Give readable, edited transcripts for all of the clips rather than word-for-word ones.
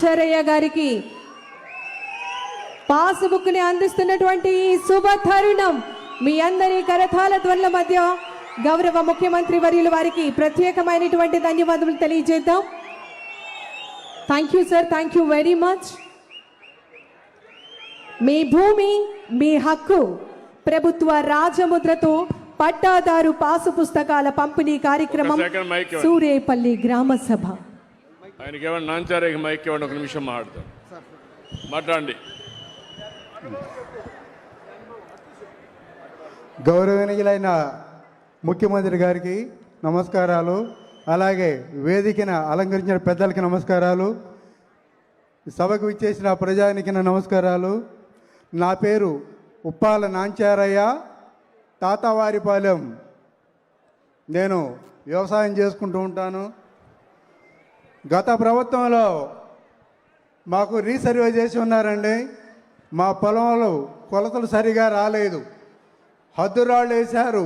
చరయ్య గారికి పాస్బుక్ ని అందిస్తున్నటువంటి ఈ శుభ తరుణం మీ అందరి కరతాళ ధ్వనుల మధ్య గౌరవ ముఖ్యమంత్రి వర్యులు వారికి ప్రత్యేకమైనటువంటి ధన్యవాదాలు తెలియజేద్దాం. Thank you sir, thank you very much. మీ భూమి మీ హక్కు ప్రభుత్వ రాజముద్రతో పట్టాదారు పాసు పుస్తకాల పంపిణీ కార్యక్రమం సూరేపల్లి గ్రామ సభ. ఆయనకి ఏమన్నా నాంచారే మైక్ ఇవ్వండి, ఒక నిమిషం మాట్లాడండి. గౌరవనీయులైన ముఖ్యమంత్రి గారికి నమస్కారాలు, అలాగే వేదికను అలంకరించిన పెద్దలకి నమస్కారాలు, సభకు ఇచ్చేసిన ప్రజానికి నమస్కారాలు. నా పేరు ఉప్పాల నాంచారయ్య, తాతావారిపాలెం. నేను వ్యవసాయం చేసుకుంటూ ఉంటాను. గత ప్రభుత్వంలో మాకు రీసర్వే చేసి ఉన్నారండి. మా పొలంలో కొలతలు సరిగా రాలేదు, హద్దురాళ్ళు వేశారు.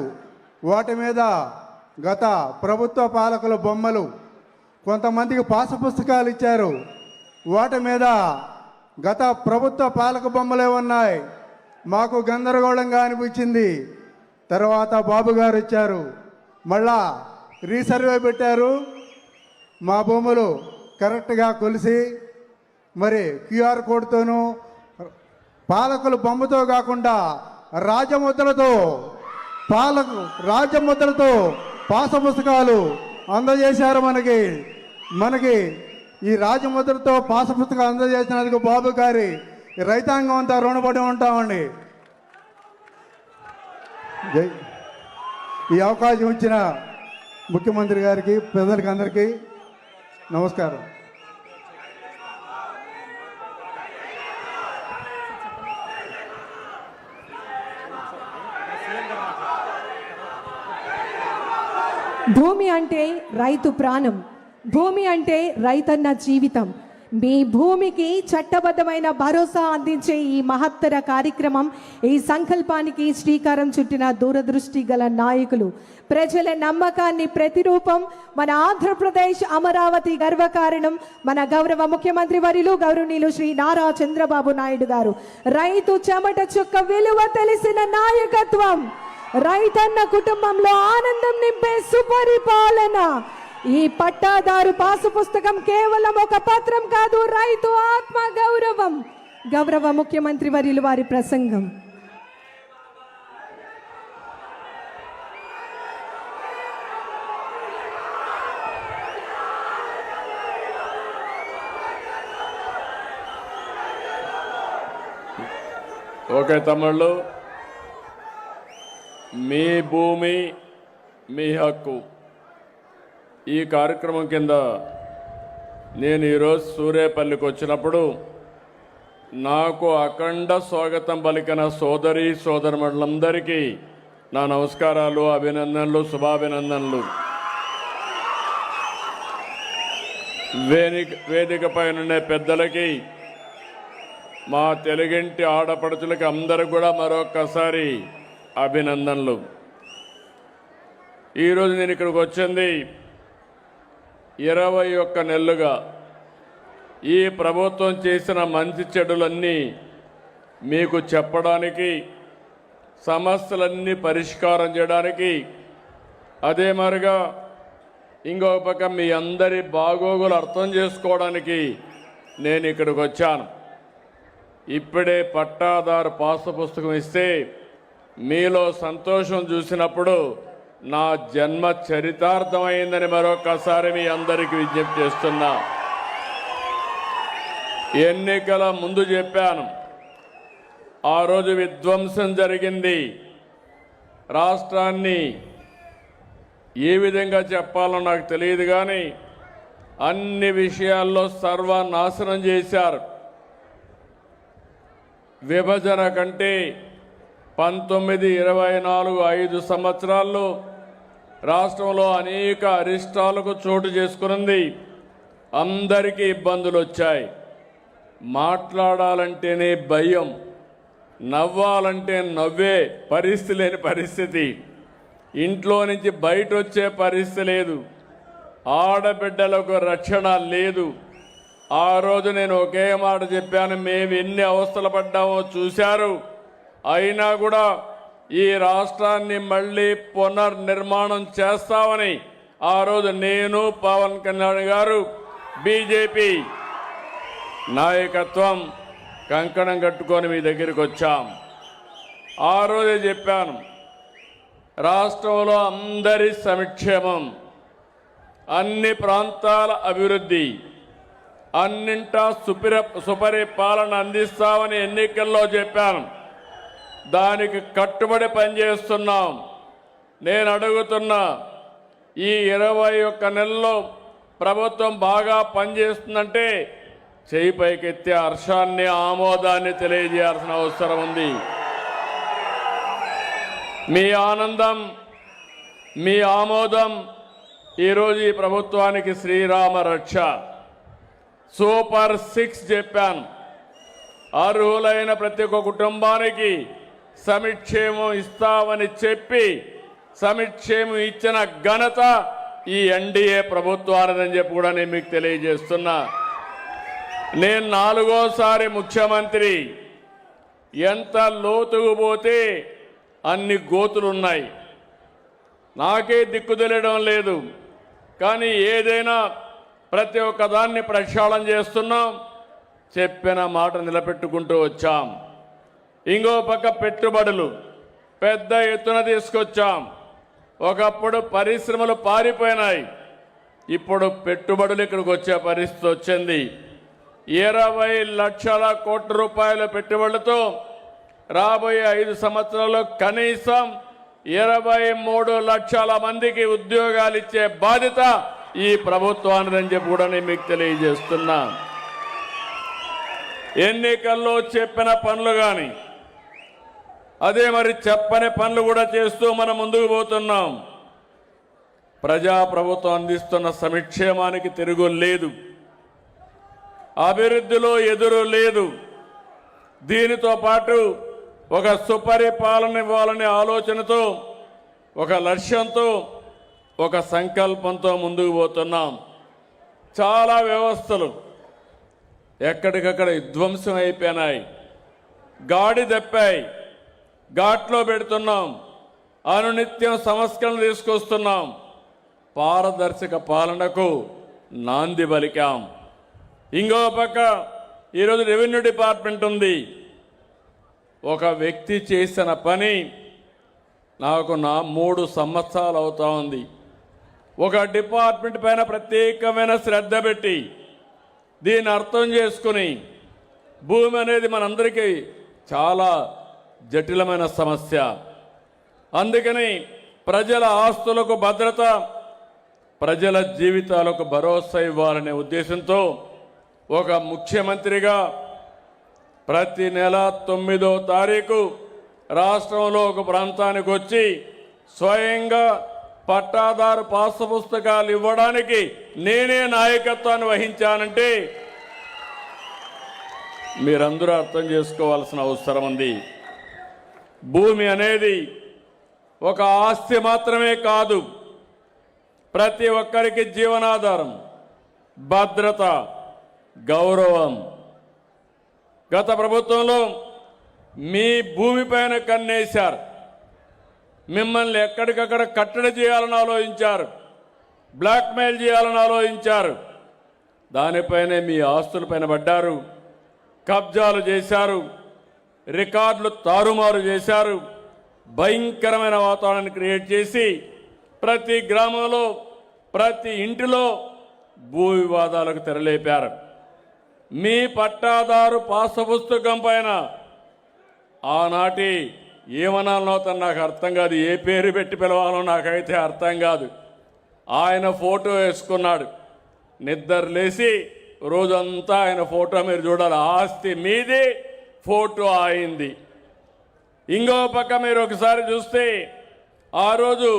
వాటి మీద గత ప్రభుత్వ పాలకుల బొమ్మలు, కొంతమందికి పాసు పుస్తకాలు ఇచ్చారు. వాటి మీద గత ప్రభుత్వ పాలక బొమ్మలే ఉన్నాయి. మాకు గందరగోళంగా అనిపించింది. తర్వాత బాబు గారు వచ్చారు, మళ్ళా రీసర్వే పెట్టారు. మా భూములు కరెక్ట్గా కొలిసి మరి క్యూఆర్ కోడ్తోనూ పాలకుల బొమ్మతో కాకుండా రాజముద్రతో పాసు పుస్తకాలు అందజేశారు. మనకి ఈ రాజముద్రతో పాసు పుస్తకాలు అందజేసినందుకు బాబు గారి రైతాంగం అంతా రుణపడి ఉంటామండి. ఈ అవకాశం ఇచ్చిన ముఖ్యమంత్రి గారికి, ప్రజలకి అందరికీ నమస్కారం. భూమి అంటే రైతు ప్రాణం, భూమి అంటే రైతన్న జీవితం. మీ భూమికి చట్టబద్ధమైన భరోసా అందించే ఈ మహత్తర కార్యక్రమం, ఈ సంకల్పానికి శ్రీకారం చుట్టిన దూరదృష్టి గల నాయకులు, ప్రజల నమ్మకాన్ని ప్రతిరూపం, మన ఆంధ్రప్రదేశ్ అమరావతి గర్వకారణం మన గౌరవ ముఖ్యమంత్రి వర్యులు గౌరవనీయులు శ్రీ నారా చంద్రబాబు నాయుడు గారు. రైతు చెమట చుక్క విలువ తెలిసిన నాయకత్వం, రైతన్న కుటుంబంలో ఆనందం నింపే సుపరిపాలన. ఈ పట్టాదారు పాసు పుస్తకం కేవలం ఒక పత్రం కాదు, రైతు ఆత్మ గౌరవం. గౌరవ ముఖ్యమంత్రి వర్యులు వారి ప్రసంగం. ఓకే తమ్ముళ్ళు, మీ భూమి మీ హక్కు ఈ కార్యక్రమం కింద నేను ఈరోజు సూరేపల్లికి వచ్చినప్పుడు నాకు అఖండ స్వాగతం పలికిన సోదరి సోదరులందరికీ నా నమస్కారాలు, అభినందనలు, శుభాభినందనలు. వేదికపై ఉండే పెద్దలకి, మా తెలుగింటి ఆడపడుచులకి అందరికి కూడా మరొక్కసారి అభినందనలు. ఈరోజు నేను ఇక్కడికి వచ్చింది 21 నెలలుగా ఈ ప్రభుత్వం చేసిన మంచి చెడులన్నీ మీకు చెప్పడానికి, సమస్యలన్నీ పరిష్కారం చేయడానికి, అదే మరిగా ఇంకొక పక్క మీ అందరి బాగోగులు అర్థం చేసుకోవడానికి నేను ఇక్కడికి వచ్చాను. ఇప్పుడే పట్టాదారు పాసు పుస్తకం ఇస్తే మీలో సంతోషం చూసినప్పుడు నా జన్మ చరితార్థమైందని మరొకసారి మీ అందరికీ విజ్ఞప్తి చేస్తున్నా. ఎన్నికల ముందు చెప్పాను, ఆ రోజు విధ్వంసం జరిగింది. రాష్ట్రాన్ని ఏ విధంగా చెప్పాలో నాకు తెలియదు, కానీ అన్ని విషయాల్లో సర్వనాశనం చేశారు. విభజన కంటే 19, 24, 5 సంవత్సరాల్లో రాష్ట్రంలో అనేక అరిష్టాలకు చోటు చేసుకున్నది. అందరికీ ఇబ్బందులు వచ్చాయి. మాట్లాడాలంటేనే భయం, నవ్వాలంటే నవ్వే పరిస్థితి లేని పరిస్థితి, ఇంట్లో నుంచి బయట వచ్చే పరిస్థితి లేదు. ఆడబిడ్డలకు రక్షణ లేదు. ఆ రోజు నేను ఒకే మాట చెప్పాను, మేము ఎన్ని అవస్థలు పడ్డామో చూశారు. అయినా కూడా ఈ రాష్ట్రాన్ని మళ్ళీ పునర్నిర్మాణం చేస్తామని ఆ రోజు నేను, పవన్ కళ్యాణ్ గారు, బీజేపీ నాయకత్వం కంకణం కట్టుకొని మీ దగ్గరికి వచ్చాం. ఆ రోజే చెప్పాను, రాష్ట్రంలో అందరి సంక్షేమం, అన్ని ప్రాంతాల అభివృద్ధి, అన్నింటా సుపరిపాలన అందిస్తామని ఎన్నికల్లో చెప్పాను. దానికి కట్టుబడి పనిచేస్తున్నాం. నేను అడుగుతున్నా, ఈ 21 నెలల్లో ప్రభుత్వం బాగా పనిచేస్తుందంటే చేయి పైకెత్తి హర్షాన్ని, ఆమోదాన్ని తెలియజేయాల్సిన అవసరం ఉంది. మీ ఆనందం, మీ ఆమోదం ఈరోజు ఈ ప్రభుత్వానికి శ్రీరామ రక్ష. సూపర్ 6 చెప్పాను. అర్హులైన ప్రతి ఒక్క కుటుంబానికి సంక్షేమం ఇస్తామని చెప్పి సంక్షేమం ఇచ్చిన ఘనత ఈ ఎన్డీఏ ప్రభుత్వానిదని చెప్పి కూడా నేను మీకు తెలియజేస్తున్నా. నేను 4వసారి ముఖ్యమంత్రి. ఎంత లోతుకు పోతే అన్ని గోతులున్నాయి. నాకే దిక్కు తెలియడం లేదు. కానీ ఏదైనా ప్రతి ఒక్క దాన్ని ప్రక్షాళన చేస్తున్నాం. చెప్పిన మాట నిలబెట్టుకుంటూ వచ్చాం. ఇంకో పక్క పెట్టుబడులు పెద్ద ఎత్తున తీసుకొచ్చాం. ఒకప్పుడు పరిశ్రమలు పారిపోయినాయి, ఇప్పుడు పెట్టుబడులు ఇక్కడికి వచ్చే పరిస్థితి వచ్చింది. 20 లక్షల కోట్ల రూపాయల పెట్టుబడులతో రాబోయే 5 సంవత్సరాల్లో కనీసం 23 లక్షల మందికి ఉద్యోగాలు ఇచ్చే బాధ్యత ఈ ప్రభుత్వానిదని చెప్పి కూడా నేను మీకు తెలియజేస్తున్నా. ఎన్నికల్లో చెప్పిన పనులు కానీ అదే మరి చెప్పని పనులు కూడా చేస్తూ మనం ముందుకు పోతున్నాం. ప్రజాప్రభుత్వం అందిస్తున్న సంక్షేమానికి తిరుగు లేదు, అభివృద్ధిలో ఎదురు లేదు. దీనితో పాటు ఒక సుపరిపాలన ఇవ్వాలనే ఆలోచనతో, ఒక లక్ష్యంతో, ఒక సంకల్పంతో ముందుకు పోతున్నాం. చాలా వ్యవస్థలు ఎక్కడికక్కడ విధ్వంసం అయిపోయినాయి, గాడి తప్పాయి. ఘాట్లో పెడుతున్నాం, అనునిత్యం సంస్కరణ తీసుకొస్తున్నాం. పారదర్శక పాలనకు నాంది పలికాం. ఇంకో పక్క ఈరోజు రెవెన్యూ డిపార్ట్మెంట్ ఉంది. ఒక వ్యక్తి చేసిన పని నాకు 3 సంవత్సరాలు అవుతా ఉంది. ఒక డిపార్ట్మెంట్ పైన ప్రత్యేకమైన శ్రద్ధ పెట్టి దీన్ని అర్థం చేసుకుని, భూమి అనేది మనందరికీ చాలా జటిలమైన సమస్య. అందుకని ప్రజల ఆస్తులకు భద్రత, ప్రజల జీవితాలకు భరోసా ఇవ్వాలనే ఉద్దేశంతో ఒక ముఖ్యమంత్రిగా ప్రతి నెల 9వ తారీఖు రాష్ట్రంలో ఒక ప్రాంతానికి వచ్చి స్వయంగా పట్టాదారు పాస్ పుస్తకాలు ఇవ్వడానికి నేనే నాయకత్వాన్ని వహించానంటే మీరందరూ అర్థం చేసుకోవాల్సిన అవసరం ఉంది. భూమి అనేది ఒక ఆస్తి మాత్రమే కాదు, ప్రతి ఒక్కరికి జీవనాధారం, భద్రత, గౌరవం. గత ప్రభుత్వంలో మీ భూమిపైన కన్నేశారు, మిమ్మల్ని ఎక్కడికక్కడ కట్టడి చేయాలని ఆలోచించారు, బ్లాక్మెయిల్ చేయాలని ఆలోచించారు. దానిపైనే మీ ఆస్తులపైన పడ్డారు, కబ్జాలు చేశారు, రికార్డులు తారుమారు చేశారు, భయంకరమైన వాతావరణాన్ని క్రియేట్ చేసి ప్రతి గ్రామంలో, ప్రతి ఇంటిలో భూ వివాదాలకు తెరలేపారు. మీ పట్టాదారు పాస్ పుస్తకం పైన ఆనాటి ఏమనాలనో తను నాకు అర్థం కాదు, ఏ పేరు పెట్టి పిలవాలో నాకైతే అర్థం కాదు. ఆయన ఫోటో వేసుకున్నాడు, నిద్ర లేచి రోజంతా ఆయన ఫోటో మీరు చూడాలి. ఆస్తి మీది, ఫోటో అయింది. ఇంకో పక్క మీరు ఒకసారి చూస్తే ఆ రోజు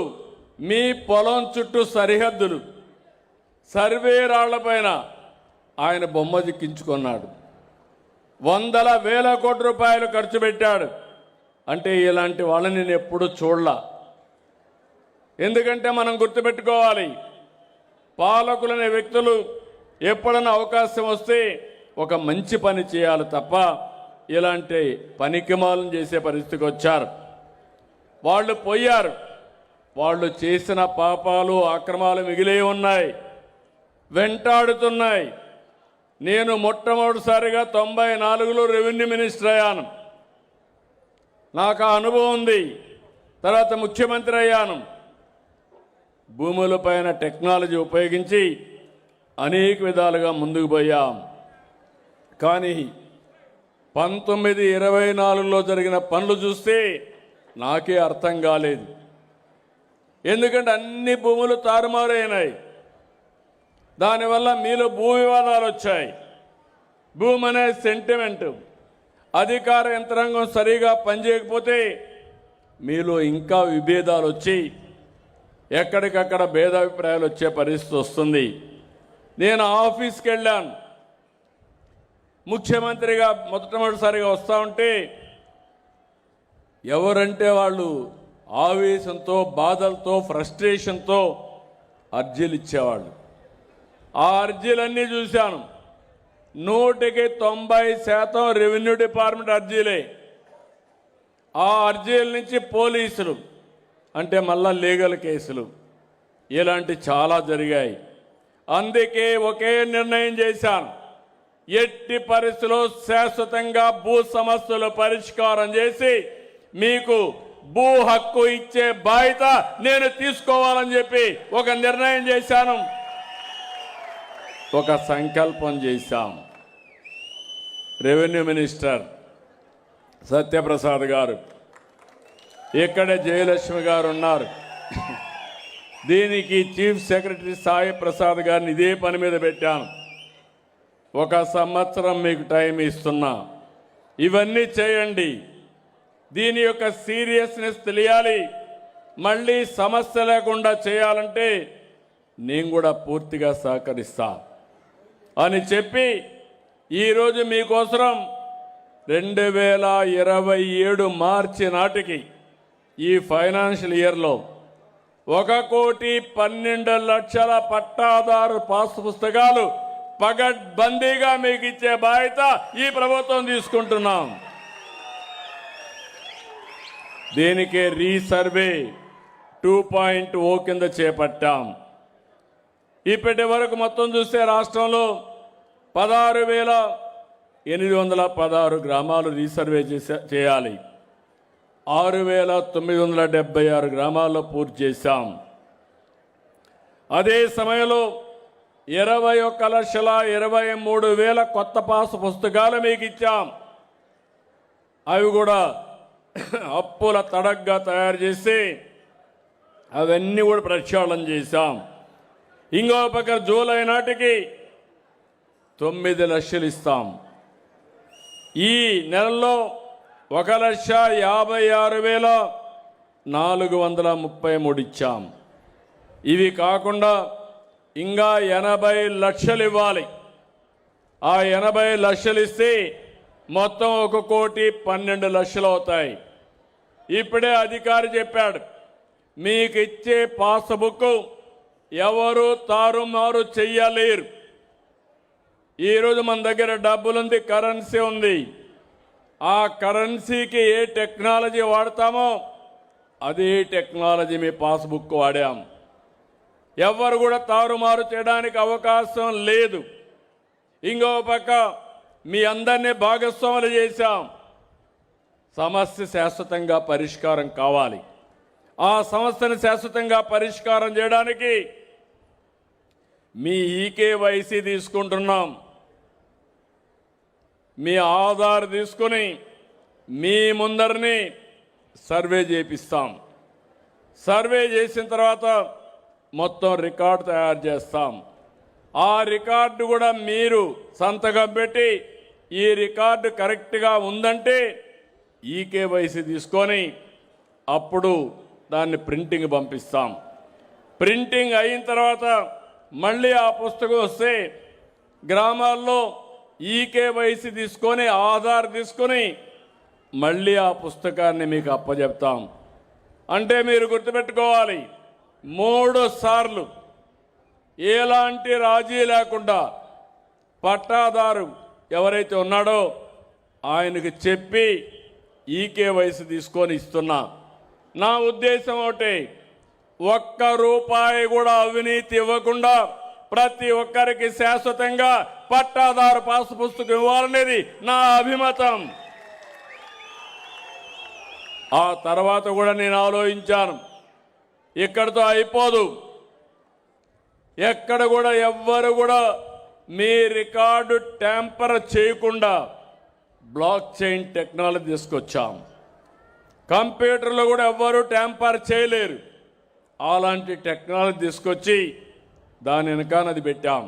మీ పొలం చుట్టూ సరిహద్దులు, సర్వే రాళ్లపైన ఆయన బొమ్మ చిక్కించుకున్నాడు. 100,000 కోట్ల రూపాయలు ఖర్చు పెట్టాడు. అంటే ఇలాంటి వాళ్ళని నేను ఎప్పుడూ చూడలా. ఎందుకంటే మనం గుర్తుపెట్టుకోవాలి, పాలకులనే వ్యక్తులు ఎప్పుడన్నా అవకాశం వస్తే ఒక మంచి పని చేయాలి తప్ప ఇలాంటి పనికిమాలను చేసే పరిస్థితికి వచ్చారు. వాళ్ళు పోయారు. వాళ్ళు చేసిన పాపాలు అక్రమాలు మిగిలే ఉన్నాయి, వెంటాడుతున్నాయి. నేను మొట్టమొదటిసారిగా 94లో రెవెన్యూ మినిస్టర్ అయ్యాను. నాకు ఆ అనుభవం ఉంది. తర్వాత ముఖ్యమంత్రి అయ్యాను. భూములపైన టెక్నాలజీ ఉపయోగించి అనేక విధాలుగా ముందుకు పోయాం. కానీ 1924లో జరిగిన పనులు చూస్తే నాకే అర్థం కాలేదు. ఎందుకంటే అన్ని భూములు తారుమారైనాయి. దానివల్ల మీలో భూ వివాదాలు వచ్చాయి. భూమి అనే సెంటిమెంట్, అధికార యంత్రాంగం సరిగా పనిచేయకపోతే మీలో ఇంకా విభేదాలు వచ్చి ఎక్కడికక్కడ భేదాభిప్రాయాలు వచ్చే పరిస్థితి వస్తుంది. నేను ఆఫీస్కి వెళ్ళాను. ముఖ్యమంత్రిగా మొట్టమొదటిసారిగా వస్తూ ఉంటే ఎవరంటే వాళ్ళు ఆవేశంతో, బాధలతో, ఫ్రస్ట్రేషన్తో అర్జీలు ఇచ్చేవాళ్ళు. ఆ అర్జీలన్నీ చూశాను. 90% రెవెన్యూ డిపార్ట్మెంట్ అర్జీలే. ఆ అర్జీల నుంచి పోలీసులు అంటే మళ్ళా లీగల్ కేసులు ఇలాంటి చాలా జరిగాయి. అందుకే ఒకే నిర్ణయం చేశాను. ఎట్టి పరిస్థితుల్లో శాశ్వతంగా భూ సమస్యలు పరిష్కారం చేసి మీకు భూ హక్కు ఇచ్చే బాధ్యత నేను తీసుకోవాలని చెప్పి ఒక నిర్ణయం చేశాను, ఒక సంకల్పం చేశాం. రెవెన్యూ మినిస్టర్ సత్యప్రసాద్ గారు, ఇక్కడే జయలక్ష్మి గారు ఉన్నారు. దీనికి చీఫ్ సెక్రటరీ సాయి ప్రసాద్ గారిని ఇదే పని మీద పెట్టాను. 1 సంవత్సరం మీకు టైం ఇస్తున్నా, ఇవన్నీ చేయండి. దీని యొక్క సీరియస్నెస్ తెలియాలి. మళ్ళీ సమస్య లేకుండా చేయాలంటే నేను కూడా పూర్తిగా సహకరిస్తా అని చెప్పి ఈరోజు మీకోసం 2027 మార్చి నాటికి ఈ ఫైనాన్షియల్ ఇయర్లో 1,12,00,000 పట్టాదారు పాస్ పుస్తకాలు పగడ్బందీగా మీకు ఇచ్చే బాధ్యత ఈ ప్రభుత్వం తీసుకుంటున్నాం. దీనికి రీసర్వే 2.0 కింద చేపట్టాం. ఇప్పటి వరకు మొత్తం చూస్తే రాష్ట్రంలో 16,816 గ్రామాలు రీసర్వే చేయాలి. 6,976 గ్రామాల్లో పూర్తి చేశాం. అదే సమయంలో 21,23,000 కొత్త పాస్ పుస్తకాలు మీకు ఇచ్చాం. అవి కూడా అప్పుల తడగ్గా తయారు చేసి అవన్నీ కూడా ప్రక్షాళన చేశాం. ఇంకో పక్క జూలై నాటికి 9 లక్షలు ఇస్తాం. ఈ నెలలో 1,56,433 ఇచ్చాం. ఇవి కాకుండా ఇంకా 80 లక్షలు ఇవ్వాలి. ఆ 80 లక్షలు ఇస్తే మొత్తం 1,12,00,000 అవుతాయి. ఇప్పుడే అధికారి చెప్పాడు, మీకు ఇచ్చే పాస్బుక్ ఎవరు తారుమారు చెయ్యలేరు. ఈరోజు మన దగ్గర డబ్బులుంది, కరెన్సీ ఉంది. ఆ కరెన్సీకి ఏ టెక్నాలజీ వాడతామో అదే టెక్నాలజీ మీ పాస్బుక్ వాడాం. ఎవరు కూడా తారుమారు చేయడానికి అవకాశం లేదు. ఇంకో పక్క మీ అందరినీ భాగస్వాములు చేశాం. సమస్య శాశ్వతంగా పరిష్కారం కావాలి. ఆ సమస్యను శాశ్వతంగా పరిష్కారం చేయడానికి మీ ఈకేవైసీ తీసుకుంటున్నాం. మీ ఆధార్ తీసుకుని మీ ముందరిని సర్వే చేపిస్తాం. సర్వే చేసిన తర్వాత మొత్తం రికార్డు తయారు చేస్తాం. ఆ రికార్డు కూడా మీరు సంతకం పెట్టి ఈ రికార్డు కరెక్ట్గా ఉందంటే ఈకేవైసీ తీసుకొని అప్పుడు దాన్ని ప్రింటింగ్ పంపిస్తాం. ప్రింటింగ్ అయిన తర్వాత మళ్ళీ ఆ పుస్తకం వస్తే గ్రామాల్లో ఈకేవైసీ తీసుకొని ఆధార్ తీసుకొని మళ్ళీ ఆ పుస్తకాన్ని మీకు అప్పచెప్తాం. అంటే మీరు గుర్తుపెట్టుకోవాలి, 3 సార్లు ఎలాంటి రాజీ లేకుండా పట్టాదారు ఎవరైతే ఉన్నాడో ఆయనకు చెప్పి ఈకేవైసీ తీసుకొని ఇస్తున్నా. నా ఉద్దేశం ఒకటి, ఒక్క రూపాయి కూడా అవినీతి ఇవ్వకుండా ప్రతి ఒక్కరికి శాశ్వతంగా పట్టాదారు పాస్ పుస్తకం ఇవ్వాలనేది నా అభిమతం. ఆ తర్వాత కూడా నేను ఆలోచించాను, ఇక్కడితో అయిపోదు. ఎక్కడ కూడా ఎవ్వరు కూడా మీ రికార్డు ట్యాంపర్ చేయకుండా బ్లాక్ చైన్ టెక్నాలజీ తీసుకొచ్చాం. కంప్యూటర్లో కూడా ఎవ్వరూ ట్యాంపర్ చేయలేరు. అలాంటి టెక్నాలజీ తీసుకొచ్చి దాని వెనకానది పెట్టాం.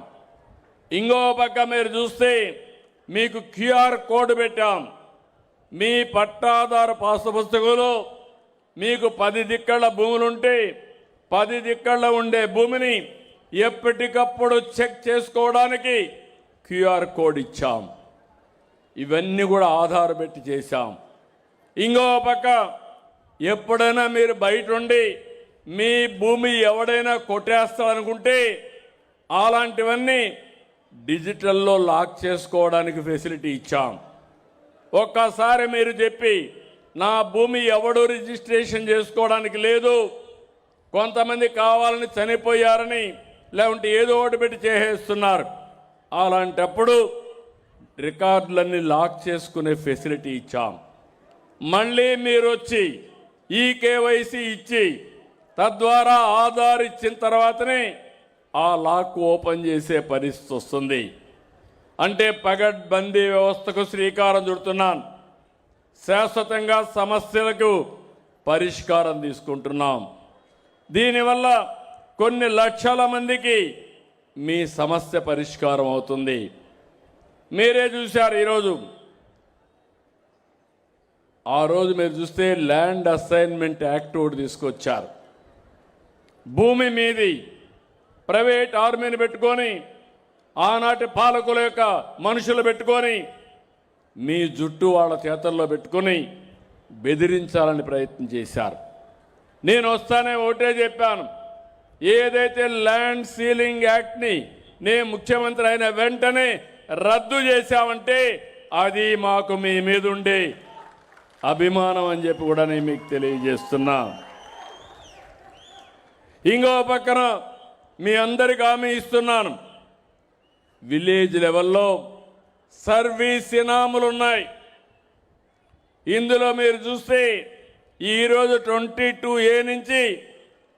ఇంకో పక్క మీరు చూస్తే మీకు క్యూఆర్ కోడ్ పెట్టాం. మీ పట్టాదారు పాస్ పుస్తకంలో మీకు 10 దిక్కళ్ళ భూములుంటే 10 దిక్కళ్ళ ఉండే భూమిని ఎప్పటికప్పుడు చెక్ చేసుకోవడానికి క్యూఆర్ కోడ్ ఇచ్చాం. ఇవన్నీ కూడా ఆధార్ పెట్టి చేశాం. ఇంకో పక్క ఎప్పుడైనా మీరు బయట ఉండి మీ భూమి ఎవడైనా కొట్టేస్తారనుకుంటే అలాంటివన్నీ డిజిటల్లో లాక్ చేసుకోవడానికి ఫెసిలిటీ ఇచ్చాం. ఒక్కసారి మీరు చెప్పి నా భూమి ఎవడు రిజిస్ట్రేషన్ చేసుకోవడానికి లేదు, కొంతమంది కావాలని చనిపోయారని లేకుంటే ఏదో ఒకటి పెట్టి చేసేస్తున్నారు, అలాంటప్పుడు రికార్డులన్నీ లాక్ చేసుకునే ఫెసిలిటీ ఇచ్చాం. మళ్ళీ మీరు వచ్చి ఈకేవైసీ ఇచ్చి తద్వారా ఆధార్ ఇచ్చిన తర్వాతనే ఆ లాక్ ఓపెన్ చేసే పరిస్థితి వస్తుంది. అంటే పగడ్బందీ వ్యవస్థకు శ్రీకారం చుడుతున్నాను. శాశ్వతంగా సమస్యలకు పరిష్కారం తీసుకుంటున్నాం. దీనివల్ల కొన్ని లక్షల మందికి మీ సమస్య పరిష్కారం అవుతుంది. మీరే చూశారు ఈరోజు. ఆ రోజు మీరు చూస్తే ల్యాండ్ అసైన్మెంట్ యాక్ట్ ఒకటి తీసుకొచ్చారు. భూమి మీది ప్రైవేట్ ఆర్మీని పెట్టుకొని ఆనాటి పాలకుల యొక్క మనుషులు పెట్టుకొని మీ జుట్టు వాళ్ళ చేతల్లో పెట్టుకొని బెదిరించాలని ప్రయత్నం చేశారు. నేను వస్తానే ఒకటే చెప్పాను, ఏదైతే ల్యాండ్ సీలింగ్ యాక్ట్ని నేను ముఖ్యమంత్రి అయిన వెంటనే రద్దు చేశామంటే అది మాకు మీ మీద ఉండే అభిమానం అని చెప్పి కూడా నేను మీకు తెలియజేస్తున్నా. ఇంకో పక్కన మీ అందరికి హామీ ఇస్తున్నాను, విలేజ్ లెవెల్లో సర్వీస్ ఇనాములు ఉన్నాయి. ఇందులో మీరు చూస్తే ఈరోజు 22A నుంచి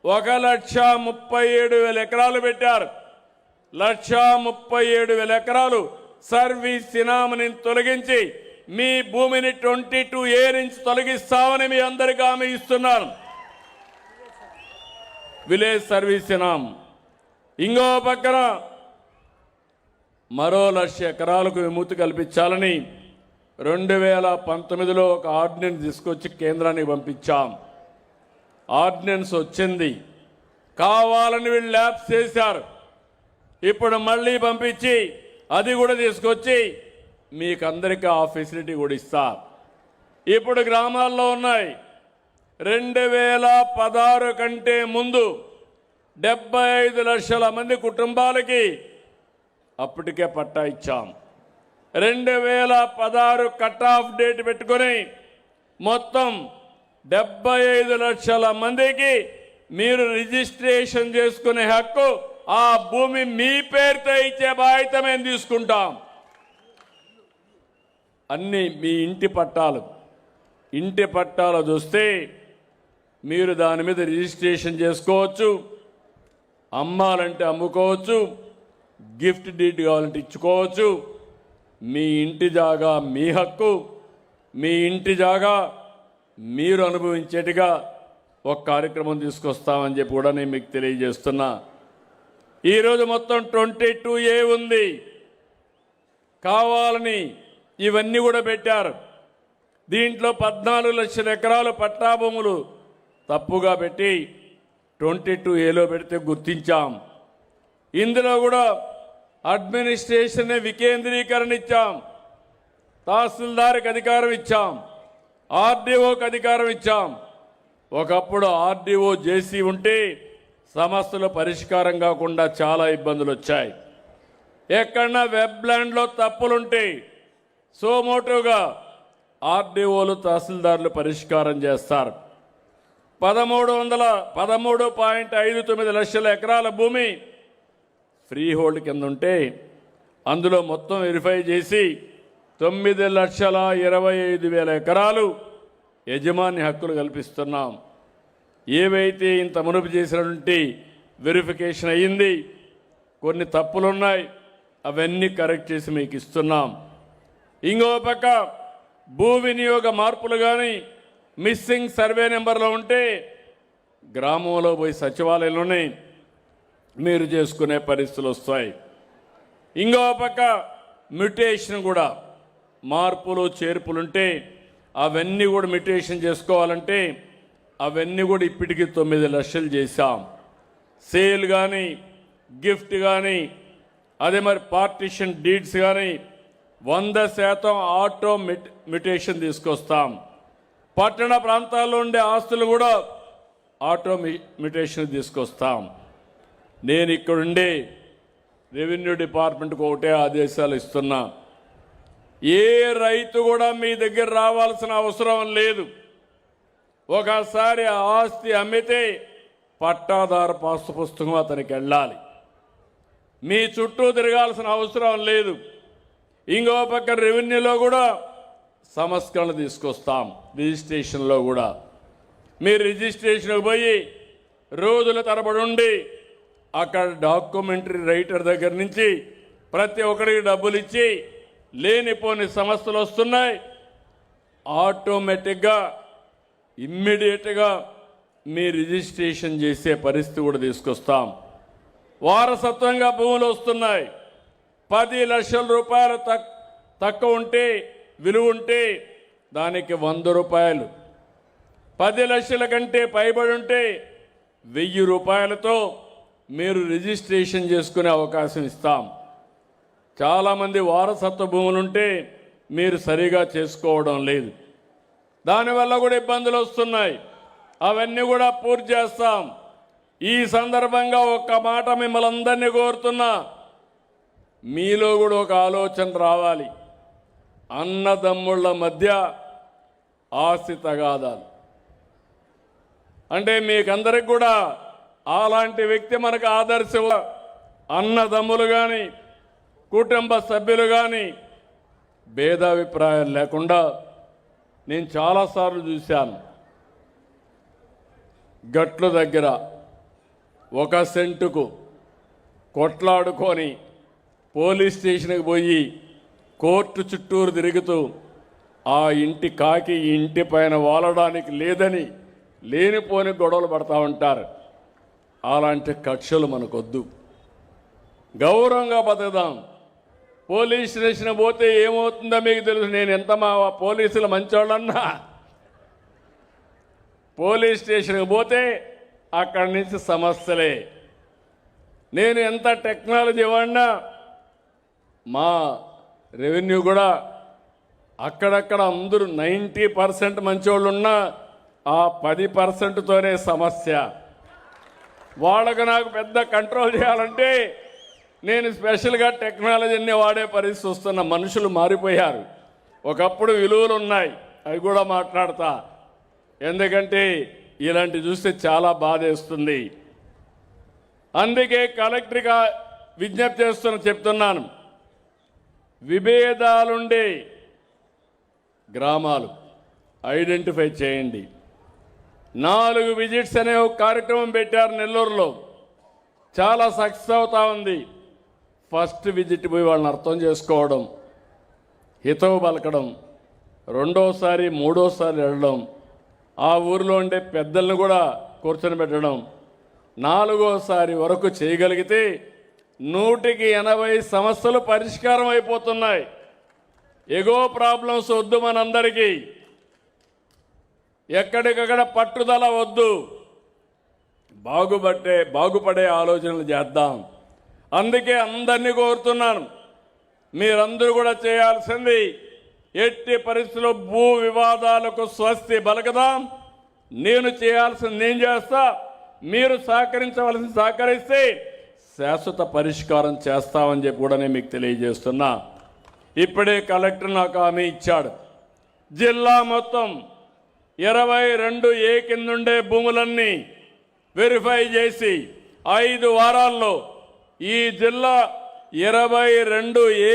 1,37,000 ఎకరాలు పెట్టారు. 1,37,000 ఎకరాలు సర్వీస్ ఇనాముని తొలగించి మీ భూమిని 22A నుంచి తొలగిస్తామని మీ అందరికీ హామీ ఇస్తున్నాను. విలేజ్ సర్వీస్ ఇనాం. ఇంకో పక్కన మరో 1,00,000 ఎకరాలకు విముక్తి కల్పించాలని 2019లో ఒక ఆర్డినెన్స్ తీసుకొచ్చి కేంద్రానికి పంపించాం. ఆర్డినెన్స్ వచ్చింది, కావాలని వీళ్ళు ల్యాబ్స్ చేశారు. ఇప్పుడు మళ్ళీ పంపించి అది కూడా తీసుకొచ్చి మీకందరికీ ఆ ఫెసిలిటీ కూడా ఇస్తా. ఇప్పుడు గ్రామాల్లో ఉన్నాయి. 2016 కంటే ముందు 75 లక్షల మంది కుటుంబాలకి అప్పటికే పట్టా ఇచ్చాం. 2016 కట్ ఆఫ్ డేట్ పెట్టుకొని మొత్తం 75 లక్షల మందికి మీరు రిజిస్ట్రేషన్ చేసుకునే హక్కు, ఆ భూమి మీ పేరుతో ఇచ్చే బాధ్యత మేము తీసుకుంటాం. అన్నీ మీ ఇంటి పట్టాలు. ఇంటి పట్టాలు చూస్తే మీరు దాని మీద రిజిస్ట్రేషన్ చేసుకోవచ్చు, అమ్మాలంటే అమ్ముకోవచ్చు, గిఫ్ట్ డీడ్ కావాలంటే ఇచ్చుకోవచ్చు. మీ ఇంటి జాగా మీ హక్కు, మీ ఇంటి జాగా మీరు అనుభవించేట్టుగా ఒక కార్యక్రమం తీసుకొస్తామని చెప్పి కూడా నేను మీకు తెలియజేస్తున్నా. ఈరోజు మొత్తం 22A ఉంది. కావాలని ఇవన్నీ కూడా పెట్టారు. దీంట్లో 14 లక్షల ఎకరాలు పట్టా భూములు తప్పుగా పెట్టి 22Aలో పెడితే గుర్తించాం. ఇందులో కూడా అడ్మినిస్ట్రేషన్ వికేంద్రీకరణ ఇచ్చాం, తహసీల్దార్కి అధికారం ఇచ్చాం, ఆర్డీఓకి అధికారం ఇచ్చాం. ఒకప్పుడు ఆర్డీఓ జేసీ ఉంటే సమస్యలు పరిష్కారం కాకుండా చాలా ఇబ్బందులు వచ్చాయి. ఎక్కడన్నా వెబ్ ల్యాండ్లో తప్పులుంటే సోమోటోగా ఆర్డీఓలు తహసీల్దార్లు పరిష్కారం చేస్తారు. 13.59 లక్షల ఎకరాల భూమి ఫ్రీ హోల్డ్ కింద ఉంటే అందులో మొత్తం వెరిఫై చేసి 9,25,000 ఎకరాలు యజమాని హక్కులు కల్పిస్తున్నాం. ఏవైతే ఇంత మునుపు చేసినటువంటి వెరిఫికేషన్ అయ్యింది, కొన్ని తప్పులున్నాయి, అవన్నీ కరెక్ట్ చేసి మీకు ఇస్తున్నాం. ఇంకో పక్క భూ వినియోగ మార్పులు కానీ మిస్సింగ్ సర్వే నెంబర్లో ఉంటే గ్రామంలో పోయి సచివాలయంలోనే మీరు చేసుకునే పరిస్థితులు వస్తాయి. ఇంకో పక్క మ్యుటేషన్ కూడా మార్పులు చేర్పులుంటే అవన్నీ కూడా మ్యుటేషన్ చేసుకోవాలంటే అవన్నీ కూడా ఇప్పటికీ 9 లక్షలు చేశాం. సేల్ కానీ గిఫ్ట్ కానీ అదే మరి పార్టిషన్ డీడ్స్ కానీ 100% ఆటో మ్యుటేషన్ తీసుకొస్తాం. పట్టణ ప్రాంతాల్లో ఉండే ఆస్తులు కూడా ఆటో మ్యుటేషన్ తీసుకొస్తాం. నేను ఇక్కడుండే రెవెన్యూ డిపార్ట్మెంట్కి ఒకటే ఆదేశాలు ఇస్తున్నా, ఏ రైతు కూడా మీ దగ్గర రావాల్సిన అవసరం లేదు. ఒకసారి ఆ ఆస్తి అమ్మితే పట్టాదారు పాసు పుస్తకం అతనికి వెళ్ళాలి. మీ చుట్టూ తిరగాల్సిన అవసరం లేదు. ఇంకో పక్క రెవెన్యూలో కూడా సంస్కరణ తీసుకొస్తాం. రిజిస్ట్రేషన్లో కూడా మీరు రిజిస్ట్రేషన్కి పోయి రోజుల తరబడి ఉండి అక్కడ డాక్యుమెంటరీ రైటర్ దగ్గర నుంచి ప్రతి ఒక్కరికి డబ్బులు ఇచ్చి లేనిపోని సమస్యలు వస్తున్నాయి. ఆటోమేటిక్గా ఇమ్మీడియట్గా మీ రిజిస్ట్రేషన్ చేసే పరిస్థితి కూడా తీసుకొస్తాం. వారసత్వంగా భూములు వస్తున్నాయి. 10 లక్షల రూపాయలు తక్కువ ఉంటే విలువ ఉంటే దానికి 100 రూపాయలు, 10 లక్షల కంటే పైబడి ఉంటే 1000 రూపాయలతో మీరు రిజిస్ట్రేషన్ చేసుకునే అవకాశం ఇస్తాం. చాలామంది వారసత్వ భూములుంటే మీరు సరిగా చేసుకోవడం లేదు, దానివల్ల కూడా ఇబ్బందులు వస్తున్నాయి. అవన్నీ కూడా పూర్తి చేస్తాం. ఈ సందర్భంగా ఒక్క మాట మిమ్మల్ని అందరినీ కోరుతున్నా, మీలో కూడా ఒక ఆలోచన రావాలి. అన్నదమ్ముళ్ళ మధ్య ఆస్తి తగాదాలు అంటే మీకందరికి కూడా అలాంటి వ్యక్తి మనకు ఆదర్శం. అన్నదమ్ములు కానీ కుటుంబ సభ్యులు కానీ భేదాభిప్రాయాలు లేకుండా నేను చాలాసార్లు చూశాను. గట్ల దగ్గర 1 సెంటుకు కొట్లాడుకొని పోలీస్ స్టేషన్కి పోయి కోర్టు చుట్టూరు తిరుగుతూ ఆ ఇంటి కాకి ఈ ఇంటి పైన వాలడానికి లేదని లేనిపోని గొడవలు పడతా ఉంటారు. అలాంటి కక్షలు మనకొద్దు. గౌరవంగా బతుకుదాం. పోలీస్ స్టేషన్ పోతే ఏమవుతుందో మీకు తెలుసు. నేను ఎంత మా పోలీసులు మంచోళ్ళన్నా పోలీస్ స్టేషన్కి పోతే అక్కడి నుంచి సమస్యలే. నేను ఎంత టెక్నాలజీ వాడినా మా రెవెన్యూ కూడా అక్కడక్కడ అందరూ 90% మంచోళ్ళు ఉన్నా ఆ 10%తోనే సమస్య. వాళ్ళకు నాకు పెద్ద కంట్రోల్ చేయాలంటే నేను స్పెషల్గా టెక్నాలజీని వాడే పరిస్థితి వస్తున్న. మనుషులు మారిపోయారు. ఒకప్పుడు విలువలు ఉన్నాయి, అవి కూడా మాట్లాడతా. ఎందుకంటే ఇలాంటి చూస్తే చాలా బాధేస్తుంది. అందుకే కలెక్టర్గా విజ్ఞప్తి చెప్తున్నాను, విభేదాలుండే గ్రామాలు ఐడెంటిఫై చేయండి. 4 విజిట్స్ అనే ఒక కార్యక్రమం పెట్టారు నెల్లూరులో, చాలా సక్సెస్ అవుతా ఉంది. ఫస్ట్ విజిట్ పోయి వాళ్ళని అర్థం చేసుకోవడం, హితవు పలకడం, రెండోసారి మూడోసారి వెళ్ళడం, ఆ ఊరిలో ఉండే పెద్దలను కూడా కూర్చొని పెట్టడం, 4వసారి వరకు చేయగలిగితే 180 సమస్యలు పరిష్కారం అయిపోతున్నాయి. ఎగో ప్రాబ్లమ్స్ వద్దు మనందరికీ, ఎక్కడికక్కడ పట్టుదల వద్దు, బాగుపడే ఆలోచనలు చేద్దాం. అందుకే అందరినీ కోరుతున్నాను, మీరందరూ కూడా చేయాల్సింది ఎట్టి పరిస్థితుల్లో భూ వివాదాలకు స్వస్తి పలకదాం. నేను చేయాల్సింది నేను చేస్తా, మీరు సహకరించవలసింది సహకరిస్తే శాశ్వత పరిష్కారం చేస్తామని చెప్పి కూడా నేను మీకు తెలియజేస్తున్నా. ఇప్పుడే కలెక్టర్ నాకు హామీ ఇచ్చాడు. జిల్లా మొత్తం 22A కిందుండే భూములన్నీ వెరిఫై చేసి 5 వారాల్లో ఈ జిల్లా 22A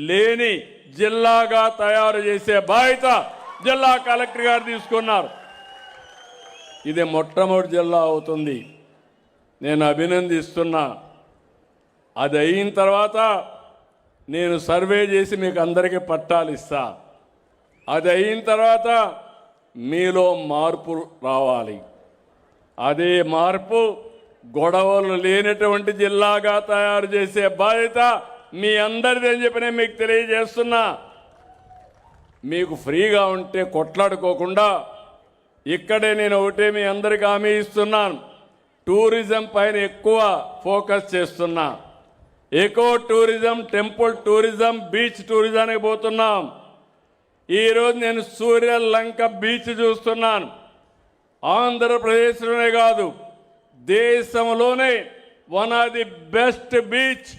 లేని జిల్లాగా తయారు చేసే బాధ్యత జిల్లా కలెక్టర్ గారు తీసుకున్నారు. ఇది మొట్టమొదటి జిల్లా అవుతుంది. నేను అభినందిస్తున్నా. అది అయిన తర్వాత నేను సర్వే చేసి మీకు అందరికీ పట్టాలు ఇస్తా. అది అయిన తర్వాత మీలో మార్పు రావాలి. అదే మార్పు గొడవలు లేనటువంటి జిల్లాగా తయారు చేసే బాధ్యత మీ అందరిది అని చెప్పి నేను మీకు తెలియజేస్తున్నా. మీకు ఫ్రీగా ఉంటే కొట్లాడుకోకుండా ఇక్కడే నేను ఒకటే మీ అందరికీ హామీ ఇస్తున్నాను. టూరిజం పైన ఎక్కువ ఫోకస్ చేస్తున్నా. Eco tourism, temple tourism, beach టూరిజానికి పోతున్నాం. ఈరోజు నేను సూర్యలంక బీచ్ చూస్తున్నాను. ఆంధ్రప్రదేశ్లోనే కాదు, దేశంలోనే one of the best beach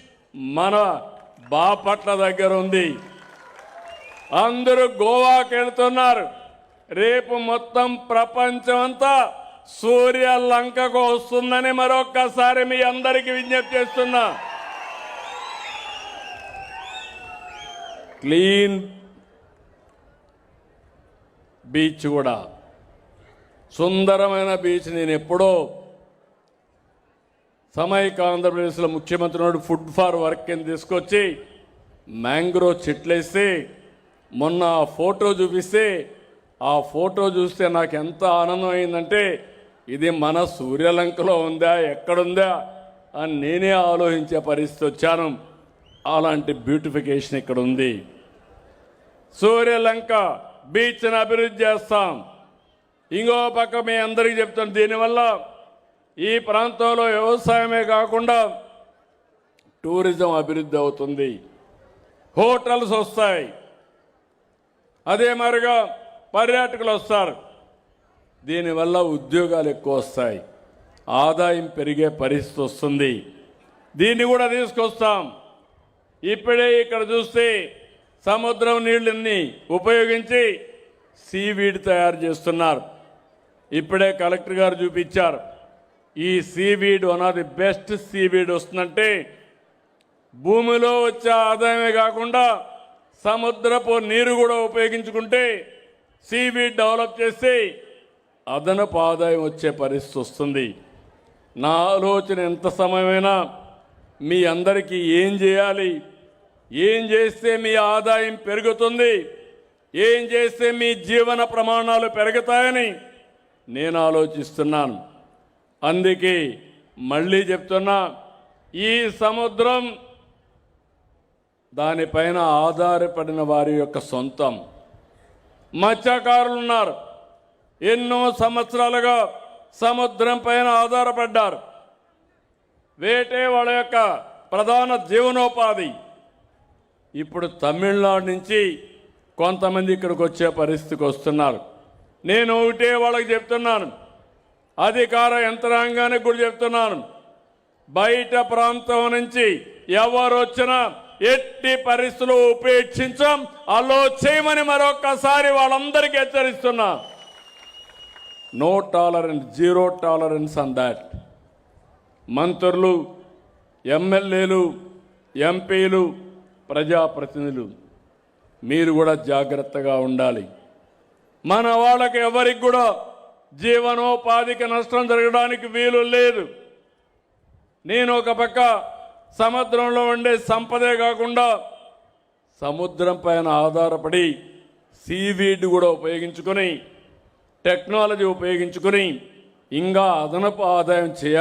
మన బాపట్ల దగ్గర ఉంది. అందరూ గోవాకి వెళ్తున్నారు. రేపు మొత్తం ప్రపంచం అంతా సూర్యలంకకు వస్తుందని మరొక్కసారి మీ అందరికీ విజ్ఞప్తి చేస్తున్నా. క్లీన్ బీచ్ కూడా, సుందరమైన బీచ్. నేను ఎప్పుడో సమైక్య ఆంధ్రప్రదేశ్లో ముఖ్యమంత్రి నాడు ఫుడ్ ఫార్ వర్క్ కింద తీసుకొచ్చి మ్యాంగ్రోవ్ చెట్లేసి మొన్న ఆ ఫోటో చూపిస్తే ఆ ఫోటో చూస్తే నాకు ఎంత ఆనందం అయిందంటే ఇది మన సూర్యలంకలో ఉందా, ఎక్కడుందా అని నేనే ఆలోచించే పరిస్థితి వచ్చాను. అలాంటి బ్యూటిఫికేషన్ ఇక్కడ ఉంది. సూర్యలంక బీచ్ని అభివృద్ధి చేస్తాం. ఇంకో పక్క మీ అందరికీ చెప్తాను, దీనివల్ల ఈ ప్రాంతంలో వ్యవసాయమే కాకుండా టూరిజం అభివృద్ధి అవుతుంది. హోటల్స్ వస్తాయి. అదే మరిగా పర్యాటకులు వస్తారు. దీనివల్ల ఉద్యోగాలు ఎక్కువ వస్తాయి, ఆదాయం పెరిగే పరిస్థితి వస్తుంది. దీన్ని కూడా తీసుకొస్తాం. ఇప్పుడే ఇక్కడ చూస్తే సముద్రం నీళ్ళని ఉపయోగించి సీవీడ్ తయారు చేస్తున్నారు. ఇప్పుడే కలెక్టర్ గారు చూపించారు. ఈ seaweed one of the best seaweed వస్తుందంటే భూమిలో వచ్చే ఆదాయమే కాకుండా సముద్రపు నీరు కూడా ఉపయోగించుకుంటే సీవీడ్ డెవలప్ చేసి అదనపు ఆదాయం వచ్చే పరిస్థితి వస్తుంది. నా ఆలోచన ఎంత సమయమైనా మీ అందరికీ ఏం చేయాలి, ఏం చేస్తే మీ ఆదాయం పెరుగుతుంది, ఏం చేస్తే మీ జీవన ప్రమాణాలు పెరుగుతాయని నేను ఆలోచిస్తున్నాను. అందుకే మళ్ళీ చెప్తున్నా, ఈ సముద్రం దానిపైన ఆధారపడిన వారి యొక్క సొంతం. మత్స్యకారులు ఉన్నారు, ఎన్నో సంవత్సరాలుగా సముద్రం పైన ఆధారపడ్డారు. వేటే వాళ్ళ యొక్క ప్రధాన జీవనోపాధి. ఇప్పుడు తమిళనాడు నుంచి కొంతమంది ఇక్కడికి వచ్చే పరిస్థితికి వస్తున్నారు. నేను ఒకటే వాళ్ళకి చెప్తున్నాను, అధికార యంత్రాంగానికి కూడా చెప్తున్నాను, బయట ప్రాంతం నుంచి ఎవరు వచ్చినా ఎట్టి పరిస్థితులు ఉపేక్షించాం, అలో చేయమని మరొక్కసారి వాళ్ళందరికీ హెచ్చరిస్తున్నా. No tolerance, zero tolerance on that. మంత్రులు, ఎమ్మెల్యేలు, ఎంపీలు, ప్రజాప్రతినిధులు మీరు కూడా జాగ్రత్తగా ఉండాలి. మన వాళ్ళకి ఎవరికి కూడా జీవనోపాధికి నష్టం జరగడానికి వీలు లేదు. నేను ఒక పక్క సముద్రంలో ఉండే సంపదే కాకుండా సముద్రం పైన ఆధారపడి సీవీడ్ కూడా ఉపయోగించుకొని టెక్నాలజీ ఉపయోగించుకొని ఇంకా అదనపు ఆదాయం చేయాలి.